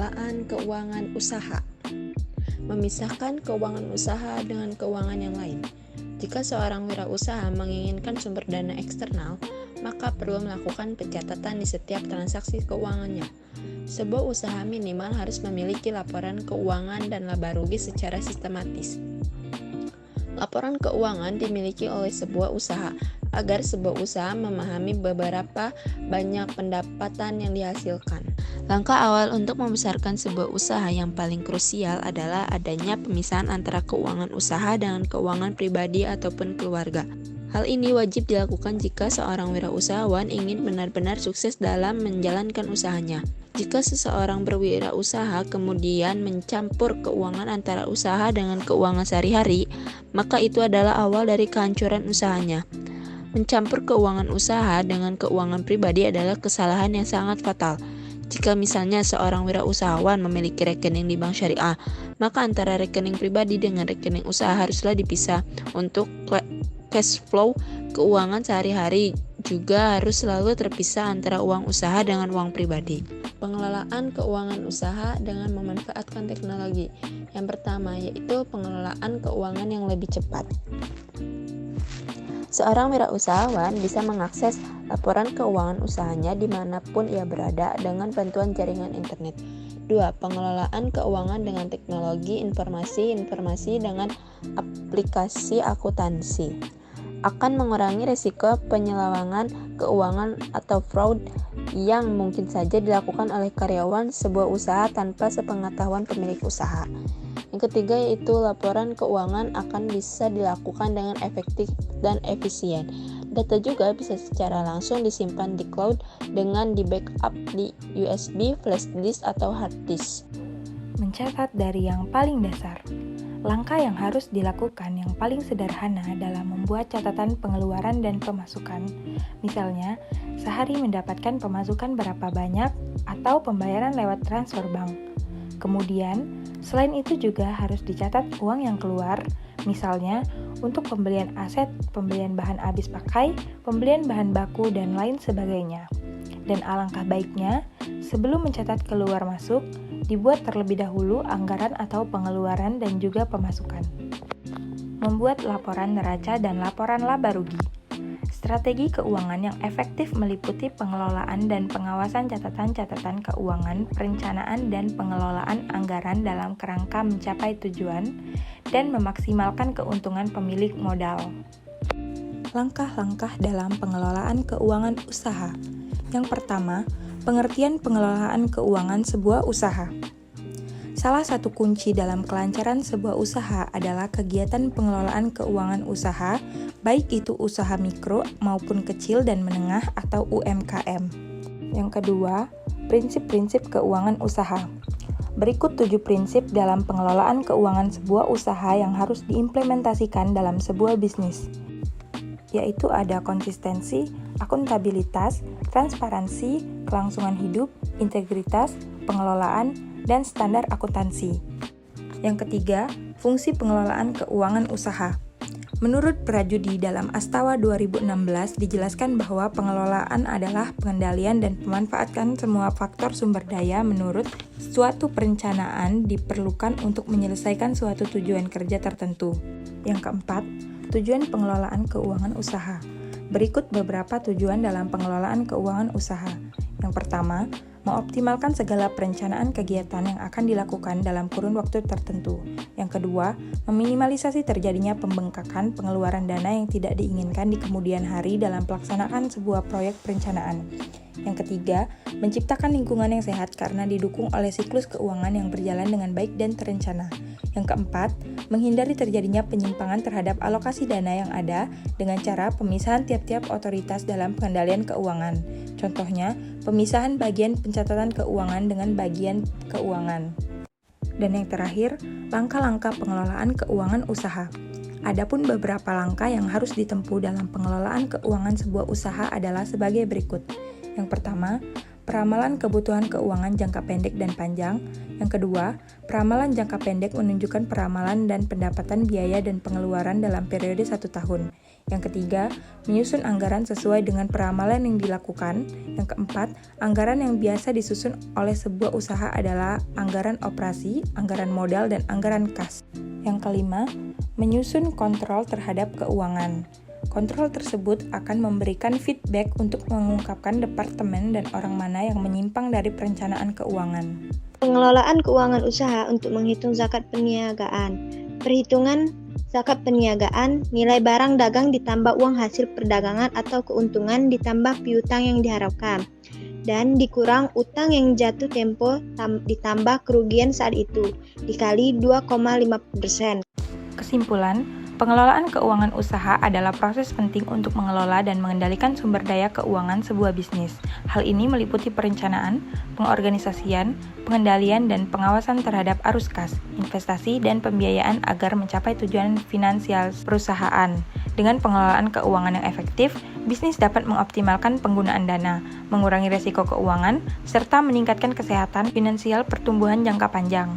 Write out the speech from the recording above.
Pengelolaan keuangan usaha. Memisahkan keuangan usaha dengan keuangan yang lain. Jika seorang wirausaha menginginkan sumber dana eksternal, maka perlu melakukan pencatatan di setiap transaksi keuangannya. Sebuah usaha minimal harus memiliki laporan keuangan dan laba rugi secara sistematis. Laporan keuangan dimiliki oleh sebuah usaha agar sebuah usaha memahami beberapa banyak pendapatan yang dihasilkan. Langkah awal untuk membesarkan sebuah usaha yang paling krusial adalah adanya pemisahan antara keuangan usaha dengan keuangan pribadi ataupun keluarga. Hal ini wajib dilakukan jika seorang wirausahawan ingin benar-benar sukses dalam menjalankan usahanya. Jika seseorang berwirausaha kemudian mencampur keuangan antara usaha dengan keuangan sehari-hari, maka itu adalah awal dari kehancuran usahanya. Mencampur keuangan usaha dengan keuangan pribadi adalah kesalahan yang sangat fatal. Jika misalnya seorang wirausahawan memiliki rekening di bank syariah, maka antara rekening pribadi dengan rekening usaha haruslah dipisah. Untuk cash flow keuangan sehari-hari juga harus selalu terpisah antara uang usaha dengan uang pribadi. Pengelolaan keuangan usaha dengan memanfaatkan teknologi. Yang pertama yaitu pengelolaan keuangan yang lebih cepat. Seorang wirausahawan bisa mengakses laporan keuangan usahanya dimanapun ia berada dengan bantuan jaringan internet. 2. Pengelolaan keuangan dengan teknologi informasi dengan aplikasi akuntansi akan mengurangi risiko penyelewengan keuangan atau fraud yang mungkin saja dilakukan oleh karyawan sebuah usaha tanpa sepengetahuan pemilik usaha. Yang ketiga yaitu laporan keuangan akan bisa dilakukan dengan efektif dan efisien. Data juga bisa secara langsung disimpan di cloud dengan di backup di USB, flash disk, atau hard disk. Mencatat dari yang paling dasar. Langkah yang harus dilakukan yang paling sederhana dalam membuat catatan pengeluaran dan pemasukan. Misalnya, sehari mendapatkan pemasukan berapa banyak atau pembayaran lewat transfer bank. Kemudian, selain itu juga harus dicatat uang yang keluar, misalnya untuk pembelian aset, pembelian bahan habis pakai, pembelian bahan baku, dan lain sebagainya. Dan alangkah baiknya, sebelum mencatat keluar masuk, dibuat terlebih dahulu anggaran atau pengeluaran dan juga pemasukan. Membuat laporan neraca dan laporan laba rugi. Strategi keuangan yang efektif meliputi pengelolaan dan pengawasan catatan-catatan keuangan, perencanaan dan pengelolaan anggaran dalam kerangka mencapai tujuan dan memaksimalkan keuntungan pemilik modal. Langkah-langkah dalam pengelolaan keuangan usaha. Yang pertama, pengertian pengelolaan keuangan sebuah usaha. Salah satu kunci dalam kelancaran sebuah usaha adalah kegiatan pengelolaan keuangan usaha, baik itu usaha mikro maupun kecil dan menengah atau UMKM. Yang kedua, prinsip-prinsip keuangan usaha. Berikut 7 prinsip dalam pengelolaan keuangan sebuah usaha yang harus diimplementasikan dalam sebuah bisnis, yaitu ada konsistensi, akuntabilitas, transparansi, kelangsungan hidup, integritas, pengelolaan, dan standar akuntansi. Yang ketiga, fungsi pengelolaan keuangan usaha. Menurut Prajudi dalam Astawa 2016 dijelaskan bahwa pengelolaan adalah pengendalian dan pemanfaatan semua faktor sumber daya menurut suatu perencanaan diperlukan untuk menyelesaikan suatu tujuan kerja tertentu. Yang keempat, tujuan pengelolaan keuangan usaha. Berikut beberapa tujuan dalam pengelolaan keuangan usaha. Yang pertama, mengoptimalkan segala perencanaan kegiatan yang akan dilakukan dalam kurun waktu tertentu. Yang kedua, meminimalisasi terjadinya pembengkakan pengeluaran dana yang tidak diinginkan di kemudian hari dalam pelaksanaan sebuah proyek perencanaan. Yang ketiga, menciptakan lingkungan yang sehat karena didukung oleh siklus keuangan yang berjalan dengan baik dan terencana. Yang keempat, menghindari terjadinya penyimpangan terhadap alokasi dana yang ada dengan cara pemisahan tiap-tiap otoritas dalam pengendalian keuangan. Contohnya, pemisahan bagian pencatatan keuangan dengan bagian keuangan. Dan yang terakhir, langkah-langkah pengelolaan keuangan usaha. Adapun beberapa langkah yang harus ditempuh dalam pengelolaan keuangan sebuah usaha adalah sebagai berikut. Yang pertama, peramalan kebutuhan keuangan jangka pendek dan panjang. Yang kedua, peramalan jangka pendek menunjukkan peramalan dan pendapatan biaya dan pengeluaran dalam periode 1 tahun. Yang ketiga, menyusun anggaran sesuai dengan peramalan yang dilakukan. Yang keempat, anggaran yang biasa disusun oleh sebuah usaha adalah anggaran operasi, anggaran modal, dan anggaran kas. Yang kelima, menyusun kontrol terhadap keuangan. Kontrol tersebut akan memberikan feedback untuk mengungkapkan departemen dan orang mana yang menyimpang dari perencanaan keuangan. Pengelolaan keuangan usaha untuk menghitung zakat perniagaan. Perhitungan zakat perniagaan, nilai barang dagang ditambah uang hasil perdagangan atau keuntungan ditambah piutang yang diharapkan, dan dikurang utang yang jatuh tempo ditambah kerugian saat itu, dikali 2,5%. Kesimpulan, pengelolaan keuangan usaha adalah proses penting untuk mengelola dan mengendalikan sumber daya keuangan sebuah bisnis. Hal ini meliputi perencanaan, pengorganisasian, pengendalian, dan pengawasan terhadap arus kas, investasi, dan pembiayaan agar mencapai tujuan finansial perusahaan. Dengan pengelolaan keuangan yang efektif, bisnis dapat mengoptimalkan penggunaan dana, mengurangi risiko keuangan, serta meningkatkan kesehatan finansial pertumbuhan jangka panjang.